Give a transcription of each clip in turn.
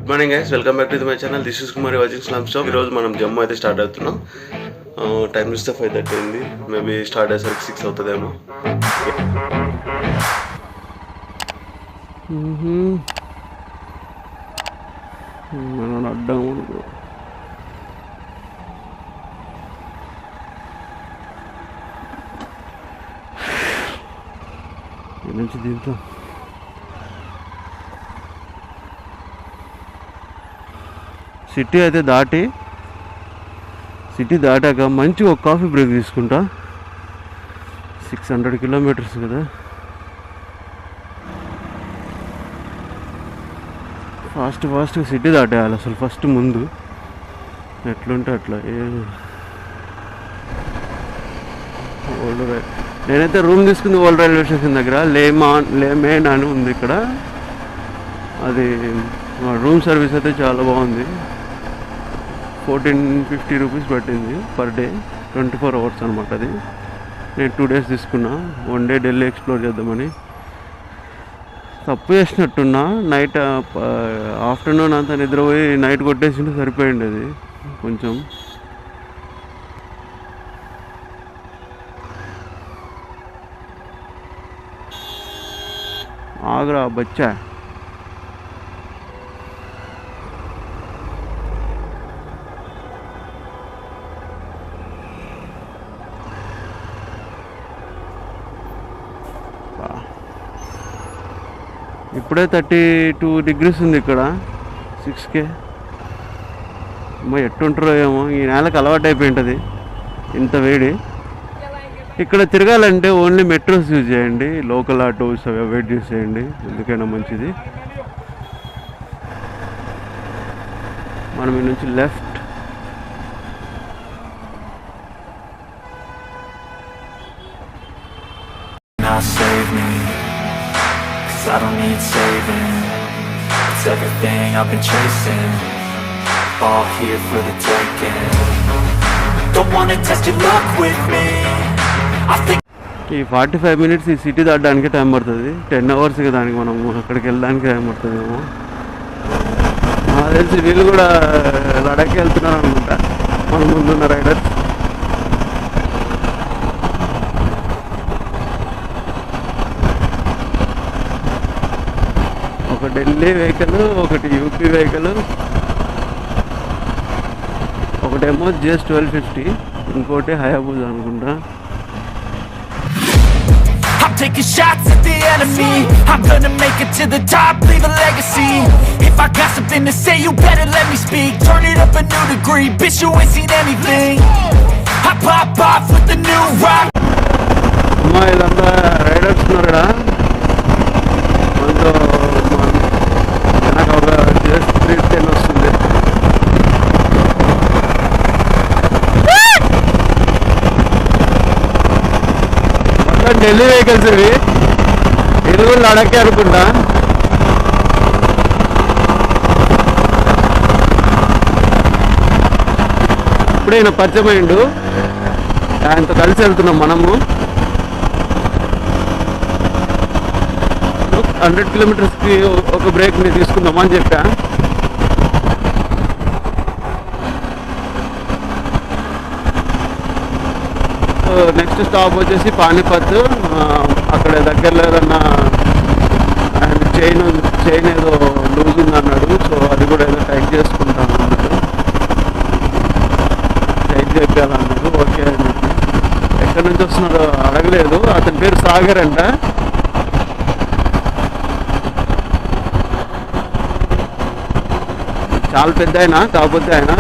Good morning guys, welcome back to my channel. This is Kumar watching slam stop. ఈరోజు మనం జమ్మూ అయితే start అవుతున్నాం. Time చూస్తే 5:30 అయింది. మేబీ స్టార్ట్ అయ్యేసరికి 6 అవుతుందేమో. అడ్డం నుంచి దీంతో సిటీ అయితే సిటీ దాటాక మంచిగా ఒక కాఫీ బ్రేక్ తీసుకుంటా. 600 కిలోమీటర్స్ కదా, ఫాస్ట్గా సిటీ దాటేయాలి అసలు ఫస్ట్. ముందు ఎట్లుంటే అట్లా. నేనైతే రూమ్ తీసుకుంది ఓల్డ్ రైల్వే స్టేషన్ దగ్గర. లేమేన్ అని ఉంది ఇక్కడ. అది రూమ్ సర్వీస్ అయితే చాలా బాగుంది. 1450 రూపీస్ పట్టింది పర్ డే, 24 అవర్స్ అనమాట. అది నేను 2 days తీసుకున్నా. 1 day ఢిల్లీ ఎక్స్ప్లోర్ చేద్దామని. తప్పు చేసినట్టున్నా. నైట్ ఆఫ్టర్నూన్ అంతా నిద్రపోయి నైట్ కొట్టేసింటే సరిపోయింది. అది కొంచెం ఆగ్రా బచ్చా. ఇప్పుడే 32 degrees ఉంది ఇక్కడ 6K. అమ్మ ఎట్టుంటారో ఏమో, ఈ నేలకు అలవాటు అయిపోయింటుంది ఇంత వేడి. ఇక్కడ తిరగాలంటే ఓన్లీ మెట్రోస్ యూజ్ చేయండి, లోకల్ ఆటోస్ అవి అవాయిడ్ చేసేయండి, ఎందుకైనా మంచిది. మనం ఈ నుంచి left. I don't need saving. It's everything I've been chasing. All here for the taking. Don't wanna test your luck with me. I think ఈ 45 minutes ఈ సిటీ దాటడానికి టైం పడుతుంది. 10 hours దానికి మనం అక్కడికి వెళ్ళడానికి టైం పడుతుందేమో. నాకు తెలిసి వీళ్ళు కూడా లడాక్ వెళ్తున్నారు అనుకుంటా, మన ముందున్న రైడర్స్. ఒక ఢిల్లీ వెహికల్, ఒకటి యూపీ వెహికల్, ఒకటేమో GS 1250, ఇంకోటి హయాబూజా అనుకుంటా. I'm taking shots at the enemy. I'm gonna make it to the top, leave a legacy. If I got something to say, you better let me speak. Turn it up a new degree, bitch, you ain't seen anything. I pop off with the new rock. అమ్మా ఇదంతా riders ఉన్నారా? మనతో నాకు ఒక GS 310 వస్తుంది. మొత్తం Delhi vehicles ఇవి. ఇది కూడా లడాకే అనుకుంటా. ఇప్పుడే ఈయన పరిచయం అయిండు, ఆయనతో కలిసి వెళ్తున్నాం మనము. 100 kilometersకి ఒక బ్రేక్ని తీసుకుందామని చెప్పా. నెక్స్ట్ స్టాప్ వచ్చేసి పానీపత్. అక్కడ దగ్గరలో ఏదన్నా ఆయన చైన్ ఏదో లూజ్ ఉందన్నాడు. సో అది కూడా ఏదో టైట్ చేసుకుంటాను అన్నట్టు, టైట్ చేయాలన్నాడు. ఓకే అని చెప్పి. ఎక్కడి నుంచి వస్తున్నాడో అడగలేదు. అతని పేరు సాగర్ అంట. చాలా పెద్ద ఆయన, కాకపోతే ఆయన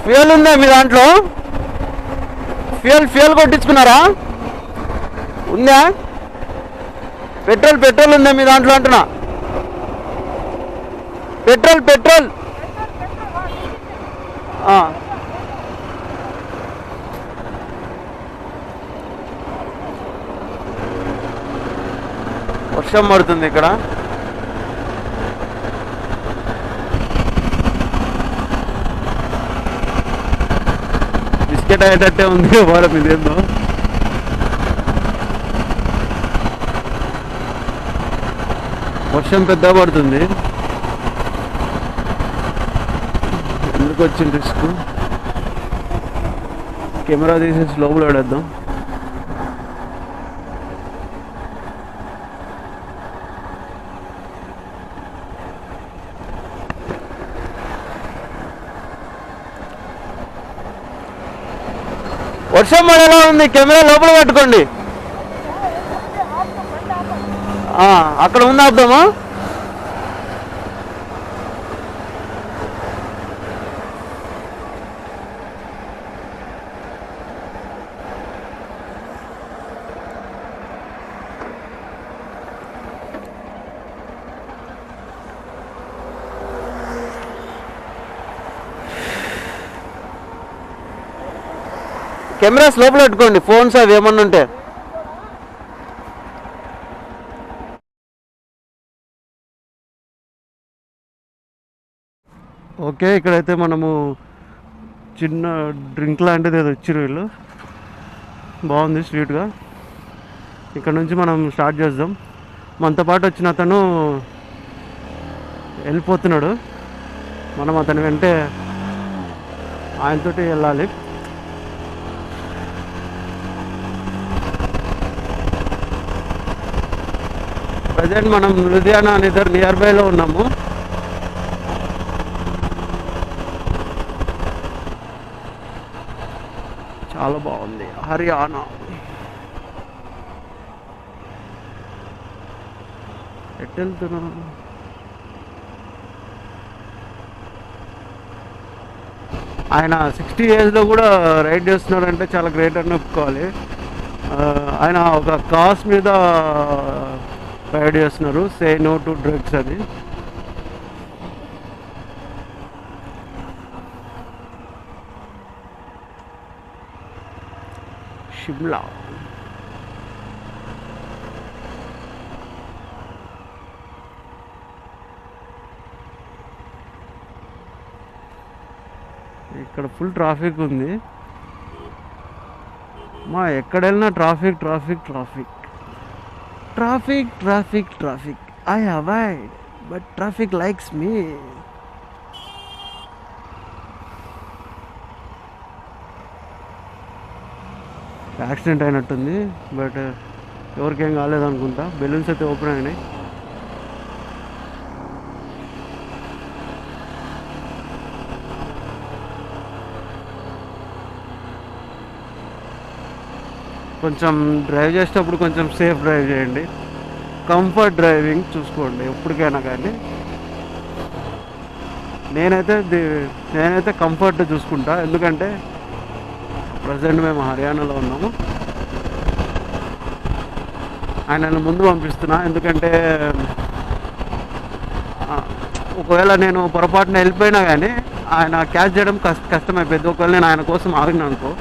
ఫ్యూయల్ ఉందా మీ దాంట్లో? ఫ్యూయల్ కొట్టించుకున్నారా? ఉందా? పెట్రోల్ ఉందా మీ దాంట్లో అంటున్నా? పెట్రోల్ వర్షం పడుతుంది ఇక్కడ. బిస్కెట్ అయ్యేటట్టే ఉంది వారం ఇదేందో. వర్షం పెద్ద పడుతుంది, ఎందుకు వచ్చింది రిస్క్. కెమెరా తీసేసి లోపల పడేద్దాం. వర్షం పడేలా ఉంది, కెమెరా లోపల పట్టుకోండి. అక్కడ ఉంది, ఆపుదామా? కెమెరాస్ లోపల పెట్టుకోండి, ఫోన్స్ అవి ఏమన్నా ఉంటే. ఓకే, ఇక్కడైతే మనము చిన్న డ్రింక్ లాంటిది ఏదో ఇచ్చారు వీళ్ళు, బాగుంది స్వీట్గా. ఇక్కడ నుంచి మనం స్టార్ట్ చేద్దాం. మనతో పాటు వచ్చిన అతను వెళ్ళిపోతున్నాడు, మనం అతని వెంటే ఆయనతోటి వెళ్ళాలి. ప్రజెంట్ మనం లూధియానా నియర్ బైలో ఉన్నాము. చాలా బాగుంది హర్యానా. ఎటు వెళ్తున్నాను? ఆయన 60 ఏజ్లో కూడా రైడ్ చేస్తున్నారంటే చాలా గ్రేట్ అని ఒప్పుకోవాలి. ఆయన ఒక కాస్ మీద రైడ్ చేస్తున్నారు, సే నో టు డ్రగ్స్ అని. షిమ్లా ఇక్కడ ఫుల్ ట్రాఫిక్ ఉంది. మా ఎక్కడ వెళ్ళినా traffic traffic traffic traffic traffic traffic. I avoid but traffic likes me. Accident అయినట్టుంది, బట్ ఎవరికేం కాలేదనుకుంటా. బెలూన్స్ అయితే ఓపెన్ అయినాయి. కొంచెం డ్రైవ్ చేసేటప్పుడు కొంచెం సేఫ్ డ్రైవ్ చేయండి, కంఫర్ట్ డ్రైవింగ్ చూసుకోండి ఎప్పటికైనా. కానీ నేనైతే కంఫర్ట్ చూసుకుంటా, ఎందుకంటే ప్రజెంట్ మేము హర్యానాలో ఉన్నాము. ఆయనను ముందు పంపిస్తున్నా, ఎందుకంటే ఒకవేళ నేను పొరపాటున వెళ్ళిపోయినా కానీ ఆయన క్యాచ్ చేయడం కష్టమైపోయింది. ఒకవేళ నేను ఆయన కోసం ఆగిన అనుకో,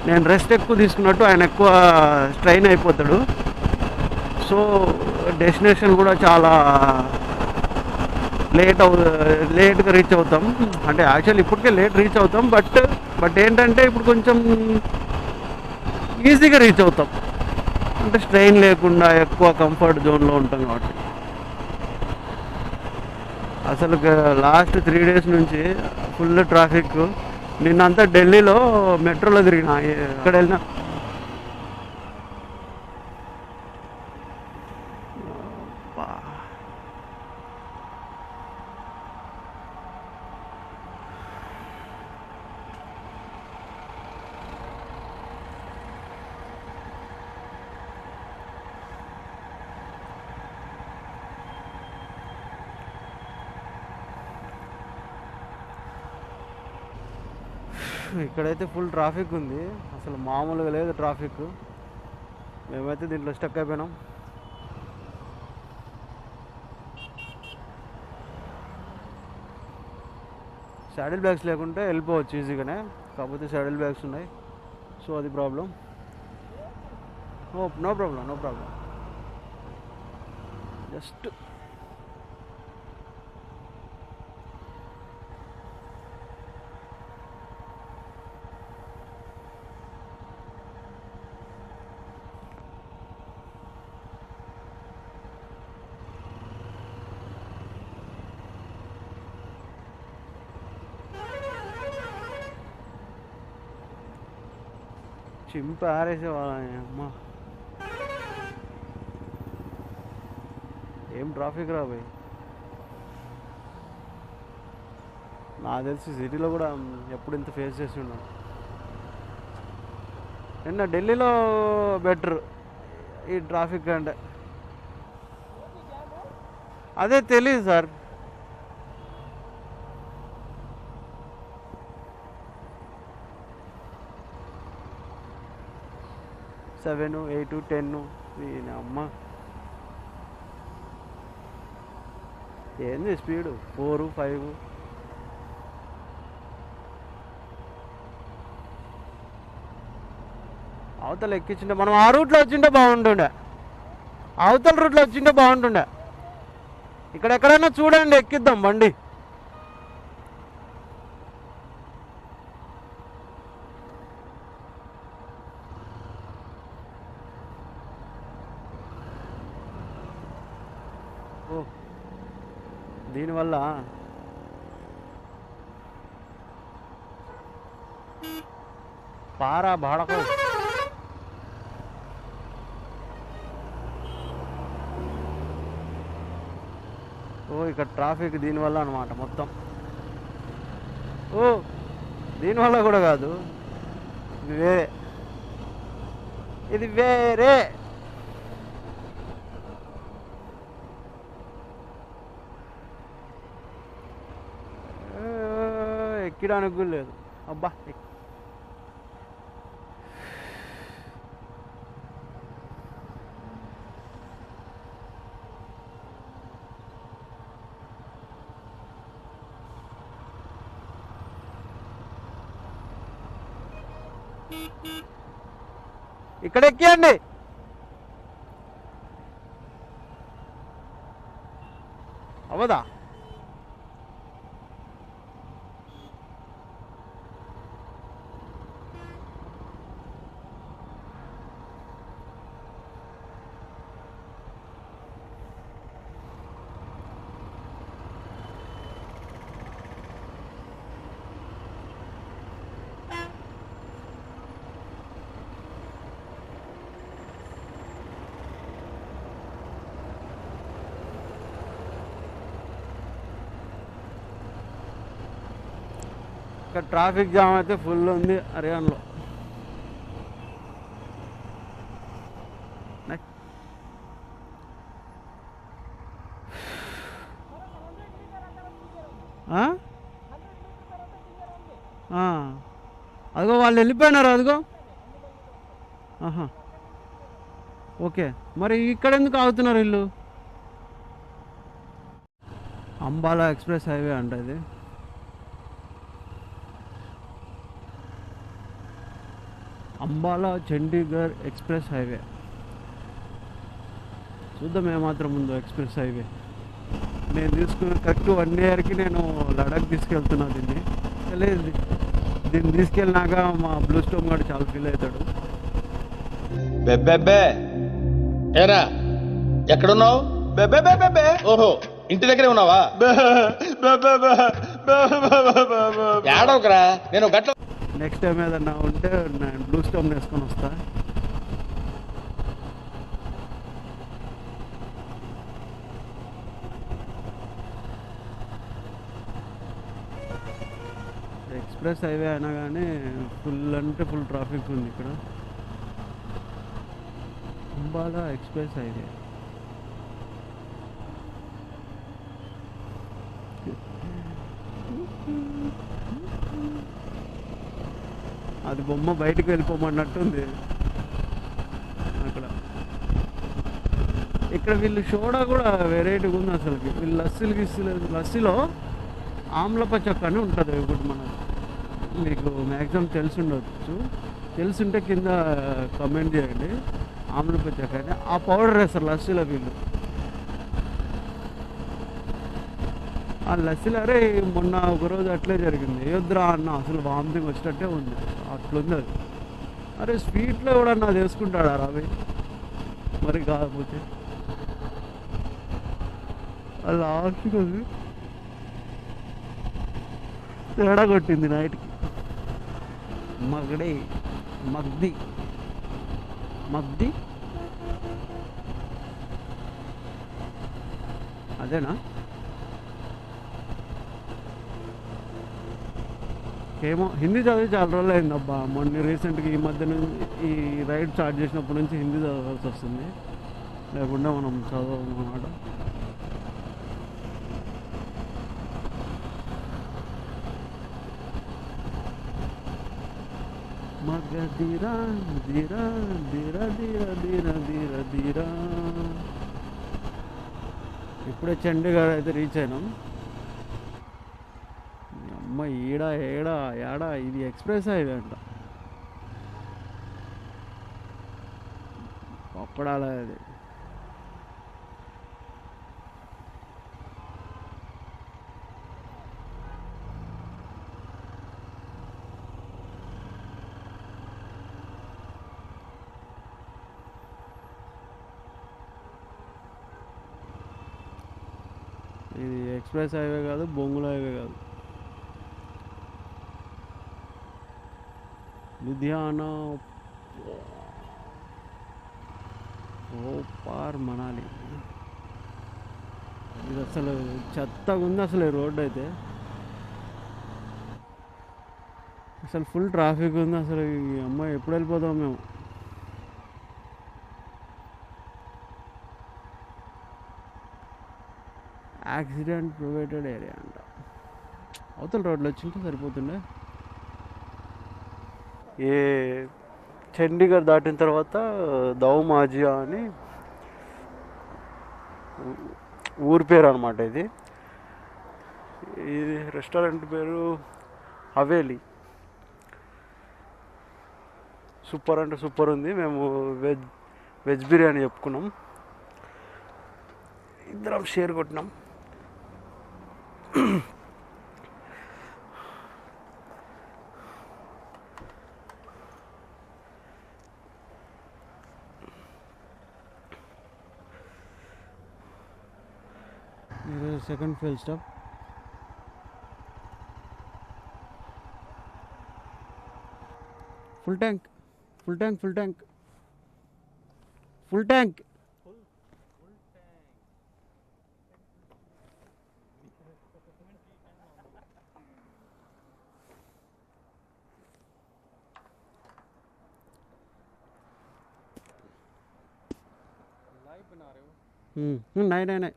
నేను రెస్ట్ ఎక్కువ తీసుకున్నట్టు ఆయన ఎక్కువ స్ట్రైన్ అయిపోతాడు. సో డెస్టినేషన్ కూడా చాలా లేట్గా రీచ్ అవుతాం. అంటే యాక్చువల్లీ ఇప్పటికే లేట్ రీచ్ అవుతాం, బట్ ఏంటంటే ఇప్పుడు కొంచెం ఈజీగా రీచ్ అవుతాం, అంటే స్ట్రెయిన్ లేకుండా ఎక్కువ కంఫర్ట్ జోన్లో ఉంటాం కాబట్టి. అసలు లాస్ట్ 3 days నుంచి ఫుల్ ట్రాఫిక్. నిన్నంతా ఢిల్లీలో మెట్రోలో తిరిగిన, ఎక్కడ వెళ్ళినా ఇక్కడైతే ఫుల్ ట్రాఫిక్ ఉంది, అసలు మామూలుగా లేదు ట్రాఫిక్. మేమైతే దీంట్లో స్టక్ అయిపోయినాం. శాడిల్ బ్యాగ్స్ లేకుంటే వెళ్ళిపోవచ్చు ఈజీగానే, కాకపోతే శాడిల్ బ్యాగ్స్ ఉన్నాయి, సో అది ప్రాబ్లం. నో ప్రాబ్లం జస్ట్ చింపి ఆరేసేవాళ్ళ అమ్మ. ఏం ట్రాఫిక్ రా భయ్. నాకు తెలిసి సిటీలో కూడా ఎప్పుడు ఇంత ఫేస్ చేసి ఉన్నాను. నిన్న ఢిల్లీలో బెటర్ ఈ ట్రాఫిక్ అంటే. అదే తెలియదు సార్. సెవెన్ 8 10 దీని అమ్మ. ఏంది స్పీడు 4 5. అవతల ఎక్కించుంటే మనం ఆ రూట్లో వచ్చింటే బాగుంటుండే. అవతల రూట్లో వచ్చింటే బాగుంటుండే. ఇక్కడ ఎక్కడైనా చూడండి, ఎక్కిద్దాం బండి. ఓ దీనివల్ల పారా బాడకం. ఓ ఇక్కడ ట్రాఫిక్ దీనివల్ల అనమాట మొత్తం. ఓ దీనివల్ల కూడా కాదు, ఇది వేరే. ఇది వేరే. ఎక్కడానికి కూడా లేదు. అబ్బా ఇక్కడ ఎక్కియండి. అవదా ఇక్కడ ట్రాఫిక్ జామ్ అయితే ఫుల్ ఉంది హర్యానాలో. అదిగో వాళ్ళు వెళ్ళిపోయినారు. అదిగో ఆహా ఓకే. మరి ఇక్కడ ఎందుకు ఆగుతున్నారు వీళ్ళు? అంబాలా ఎక్స్ప్రెస్ హైవే అంట ఇది. Ambala Chandigarh express highway. చూద్దాం ఏమాత్రం ఉందో ఎక్స్ప్రెస్ హైవే. నేను తీసుకున్న కరెక్ట్ 1 yearకి నేను లడాక్ తీసుకెళ్తున్నా దీన్ని. లేదు దీన్ని తీసుకెళ్ళినాక మా బ్లూ స్టోమ్ గారు చాలా ఫీల్ అవుతాడు. బెబ్బెబ్బే ఏరా ఎక్కడున్నావు? బెబ్బెబ్బే ఓహో ఇంటి దగ్గరే ఉన్నావా? ఏడవకరా నేను గట్ల. నెక్స్ట్ టైం ఏదన్నా ఉంటే నేను బ్లూ స్టోమ్ వేసుకొని వస్తా. ఎక్స్ప్రెస్ హైవే అయినా కానీ ఫుల్ అంటే ఫుల్ ట్రాఫిక్ ఉంది ఇక్కడ. Ambala express highway. అది బొమ్మ బయటకు వెళ్ళిపోమన్నట్టుంది అక్కడ. ఇక్కడ వీళ్ళు సోడా కూడా వెరైటీగా ఉంది అసలుకి. వీళ్ళు లస్సీలో ఆమ్లప చెక్క అని ఉంటుంది. ఇప్పుడు మన మీకు మ్యాక్సిమం తెలుసుండవచ్చు. తెలుసుంటే కింద కమెంట్ చేయండి. ఆమ్లప చెక్క అని ఆ పౌడర్ వేస్తారు లస్సీలో వీళ్ళు. ఆ లస్సీలో అరే మొన్న ఒకరోజు అట్లే జరిగింది. ఏద్రా అన్న అసలు వామిటింగ్ వచ్చినట్టే ఉంది. అట్లుంది అది. అరే స్వీట్లో కూడా నా చేసుకుంటాడా రావి మరి కాకపోతే అది లాస్ట్కి తేడా కొట్టింది నైట్కి. మగ్ది మగ్ది అదేనా? ఏమో హిందీ చదివి చాలా రోజులు అయింది అబ్బా. మొన్న రీసెంట్గా ఈ మధ్య నుంచి ఈ రైడ్ స్టార్ట్ చేసినప్పటి నుంచి హిందీ చదవాల్సి వస్తుంది, లేకుండా మనం చదవము అన్నమాట. మగధీరా ధీరా ధీరా ధీరా ధీరా ధీరా ధీరా. ఇప్పుడే చండీగఢ్ అయితే రీచ్ అయినాం. అమ్మ ఏడా ఇది ఎక్స్ప్రెస్ హైవే అంట. పప్పడాల అది. ఇది ఎక్స్ప్రెస్ హైవే కాదు, బొంగుల హైవే కాదు. లुधियाना ఓ పార్ మనాలి. ఇది అసలు చెత్తగా ఉంది అసలు ఈ రోడ్డు అయితే. అసలు ఫుల్ ట్రాఫిక్ ఉంది అసలు. ఈ అమ్మాయి ఎప్పుడు వెళ్ళిపోతాం మేము? యాక్సిడెంట్ ప్రొవైడెడ్ ఏరియా అంట. అవతల రోడ్లు వచ్చింటే సరిపోతుండే. ఏ చండీగఢ్ దాటిన తర్వాత దౌ మాజియా అని ఊరి పేరు అనమాట. ఇది రెస్టారెంట్ పేరు హవేలీ. సూపర్ అంటే సూపర్ ఉంది. మేము వెజ్ బిర్యానీ చెప్పుకున్నాం, ఇద్దరం షేర్ కొట్టినాం. Second fail stop. Full tank full tank full tank full tank. नहीं नहीं नहीं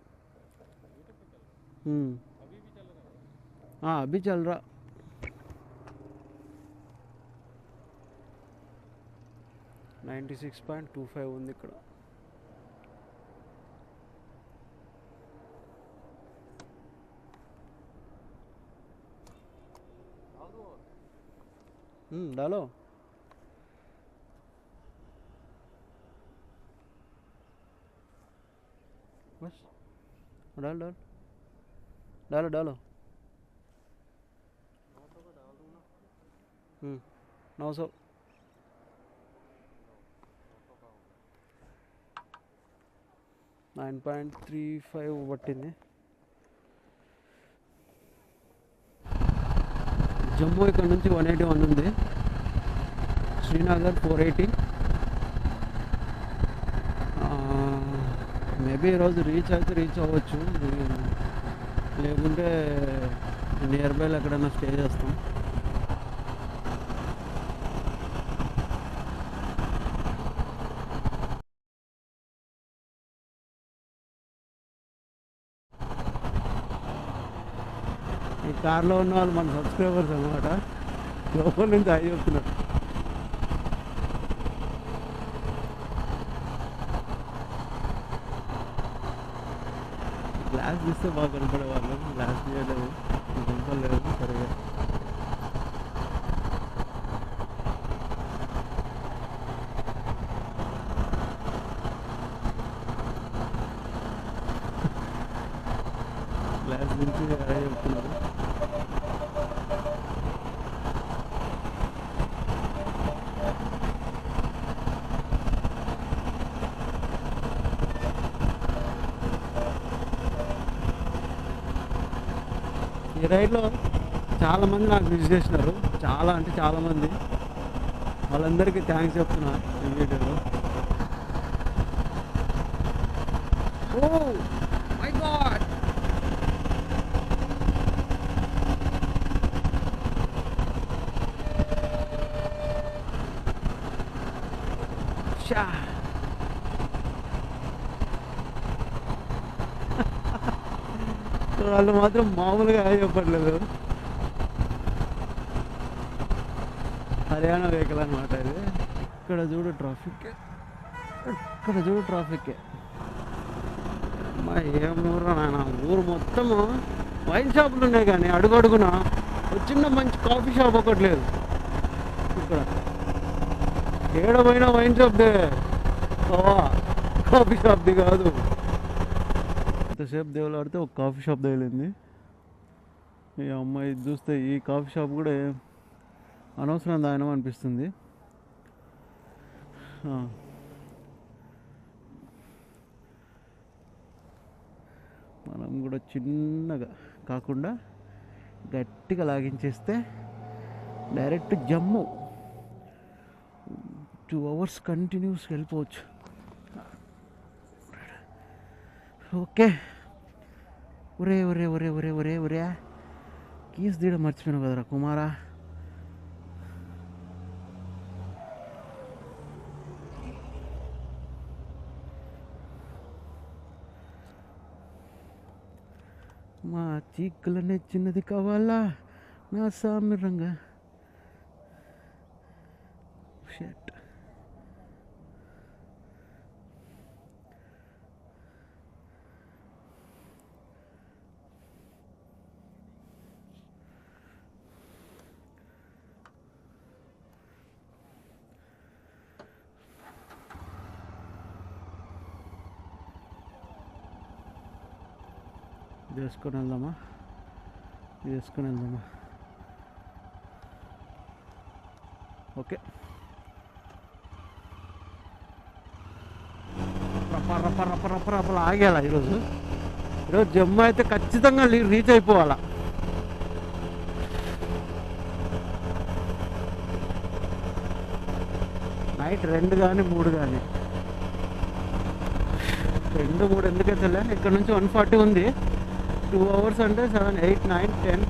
हाँ अभी चल रहा. $96.25 ఉంది ఇక్కడ. डालो बस, डाल डाल डालो डालो. 900 9.35 పట్టింది. జమ్మూ ఇక్కడ నుంచి 181 ఉంది, శ్రీనగర్ 480. మేబీ ఈరోజు రీచ్ అయితే రీచ్ అవ్వచ్చు, లేకుంటే నియర్ బైలో ఎక్కడైనా స్టే చేస్తాం. ఈ కార్లో ఉన్న వాళ్ళు మన సబ్స్క్రైబర్స్ అనమాట, లోపల నుంచి హాయ్ చెప్తున్నారు. గ్లాస్ తీస్తే బాగా కనపడే వాళ్ళు, గ్లాస్ తీయలేదు, కనపడలేదు సరిగా. గ్లాస్ నుంచి హాయ్ చెప్తున్నారు. ఈ రైడ్లో చాలామంది నాకు విజిట్ చేసినారు, చాలా అంటే చాలామంది. వాళ్ళందరికీ థ్యాంక్స్ చెప్తున్నా ఈ వీడియోలో. Oh my God! Sha. వాళ్ళు మాత్రం మామూలుగా చెప్పట్లేదు. హర్యానా వెహికల్ అనమాట ఇది. ఇక్కడ చూడు ట్రాఫిక్, ఇక్కడ చూడు ట్రాఫిక్. అమ్మా ఏం ఊరు నాయన, ఊరు మొత్తము వైన్ షాపులు ఉన్నాయి కానీ అడుగడుగున ఒక చిన్న మంచి కాఫీ షాప్ ఒకటి లేదు ఇక్కడ. ఏడమైనా వైన్ షాప్దే, కాఫీ షాప్ది కాదు. ఎంతసేపు దేవులాడితే ఒక కాఫీ షాప్ తగిలింది. ఈ అమ్మాయి చూస్తే ఈ కాఫీ షాప్ కూడా అనవసరం దానం అనిపిస్తుంది. మనం కూడా చిన్నగా కాకుండా గట్టిగా లాగించేస్తే డైరెక్ట్ జమ్ము 2 hours కంటిన్యూస్ వెళ్ళిపోవచ్చు. ఓకే. ఒరే ఒరే ఒరే ఒరే ఒరే ఒరే కీస్ తీయడం మర్చిపోయినావు కదరా కుమారా. మా చీకులనే చిన్నది కావాలా నా సామిరంగా. షట్. వేసుకొని వెళ్దామా, వేసుకొని వెళ్దామా. ఓకే. రప్ప ఆగేలా ఈరోజు జమ్మూ అయితే ఖచ్చితంగా రీచ్ అయిపోవాలా. నైట్ 2 కానీ 3 కానీ 2, 3 ఎందుకైతే ఇక్కడ నుంచి 140 ఉంది. 2 hours అంటే 7, 8, 9,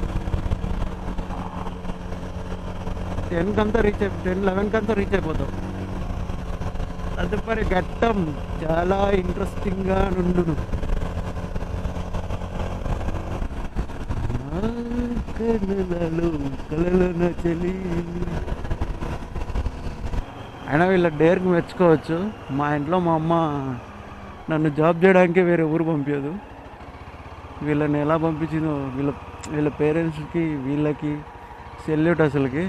10 కంతా రీచ్ 10, 11 కంతా రీచ్ అయిపోతాం. తదుపరి ఘట్టం చాలా ఇంట్రెస్టింగ్గా నుండును. కలల చలి. అయినా వీళ్ళ డేర్కి మెచ్చుకోవచ్చు. మా ఇంట్లో మా అమ్మ నన్ను జాబ్ చేయడానికి వేరే ఊరు పంపించదు. వీళ్ళని ఎలా పంపించిందో వీళ్ళ పేరెంట్స్కి వీళ్ళకి సెల్యూట్ అసలుకి.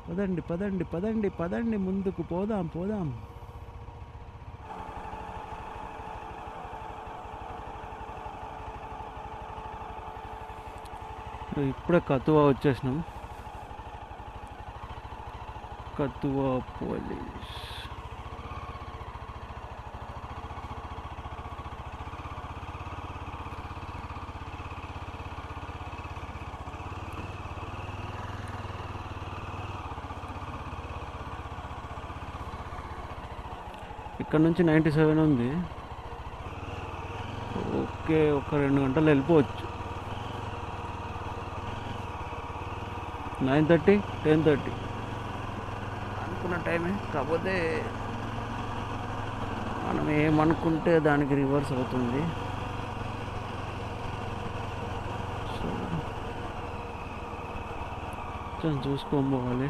పదండి పదండి పదండి పదండి ముందుకు పోదాం పోదాం. ఇప్పుడే కతువా వచ్చేసినాం. కతువా పోలీస్. ఇక్కడ నుంచి 97 ఉంది. ఓకే, ఒక 2 గంటలు వెళ్ళిపోవచ్చు. 9:30, 10:30 అనుకున్న టైమే. కాకపోతే మనం ఏమనుకుంటే దానికి రివర్స్ అవుతుంది. సో చూసుకొని పోవాలి.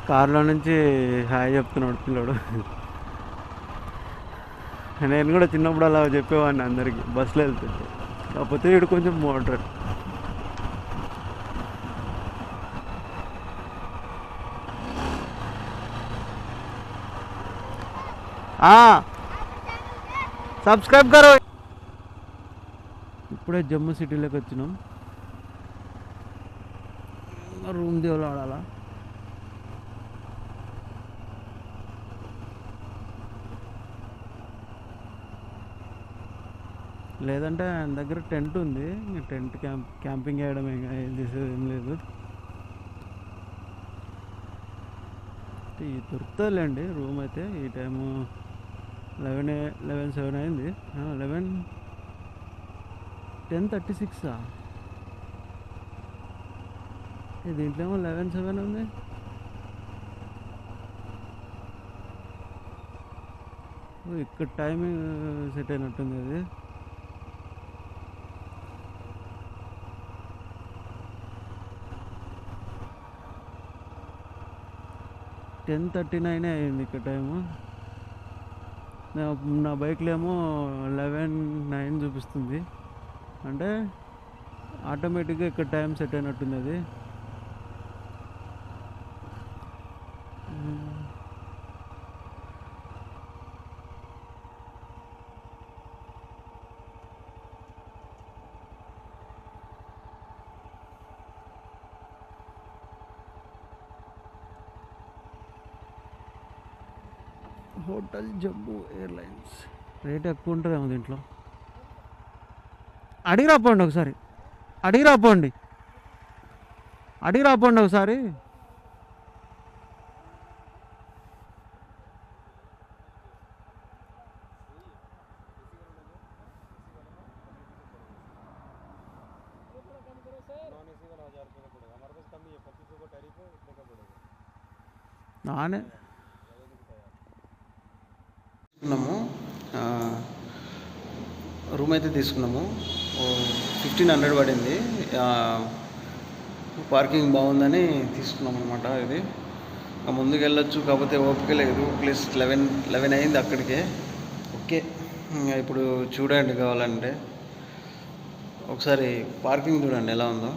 కార్లో నుంచి హాయ్ చెప్తున్నాడు పిల్లడు. నేను కూడా చిన్నప్పుడు అలా చెప్పేవాడిని అందరికీ బస్సులో వెళ్తుంటే. కాకపోతే వీడు కొంచెం మోడరేట్. సబ్స్క్రైబ్ కరో. ఇప్పుడే జమ్మూ సిటీలోకి వచ్చినాం. రూమ్ దేవులు ఆడాలా. లేదంటే ఆయన దగ్గర టెంట్ ఉంది, టెంట్ క్యాంపింగ్ వేయడం ఏం చేసేది ఏం లేదు. దొరుకుతుందిలేండి రూమ్ అయితే. ఈ టైము 11:07 అయింది. 10:36 దీంట్లో ఏమో 11:07 ఉంది. ఇక్కడ టైమింగ్ సెట్ అయినట్టుంది అది. టెన్ 39 అయింది ఇక్కడ టైము. నా బైక్లో ఏమో 11:09 చూపిస్తుంది. అంటే ఆటోమేటిక్గా ఇక్కడ టైం సెట్ అయినట్టుంది అది. హోటల్ జమ్మూ ఎయిర్లైన్స్ రేట్ ఎక్కువ ఉంటుందేమో దీంట్లో. అడిగి రాపోండి ఒకసారి, అడిగి రాపోండి ఒకసారి. నానే తీసుకున్నాము, రూమ్ అయితే తీసుకున్నాము. 1500 పడింది. పార్కింగ్ బాగుందని తీసుకున్నాం అనమాట. ఇది ముందుకు వెళ్ళొచ్చు, కాకపోతే ఓపిక లేదు. ప్లస్ 11 అయింది అక్కడికే. ఓకే, ఇప్పుడు చూడండి కావాలంటే ఒకసారి పార్కింగ్ చూడండి ఎలా ఉందో.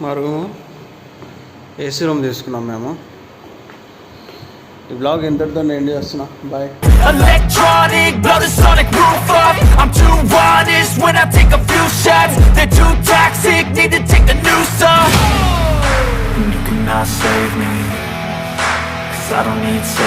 మా రూము ఏసీ రూమ్ తీసుకున్నాం మేము. ఈ బ్లాగ్ ఇంతటితో ఎండ్ చేస్తున్నా. Bye. Electronic, blow the sonic roof up. I'm too honest when I take a few shots. They're too toxic, need to take a new song. You cannot save me, 'cause I don't need saving.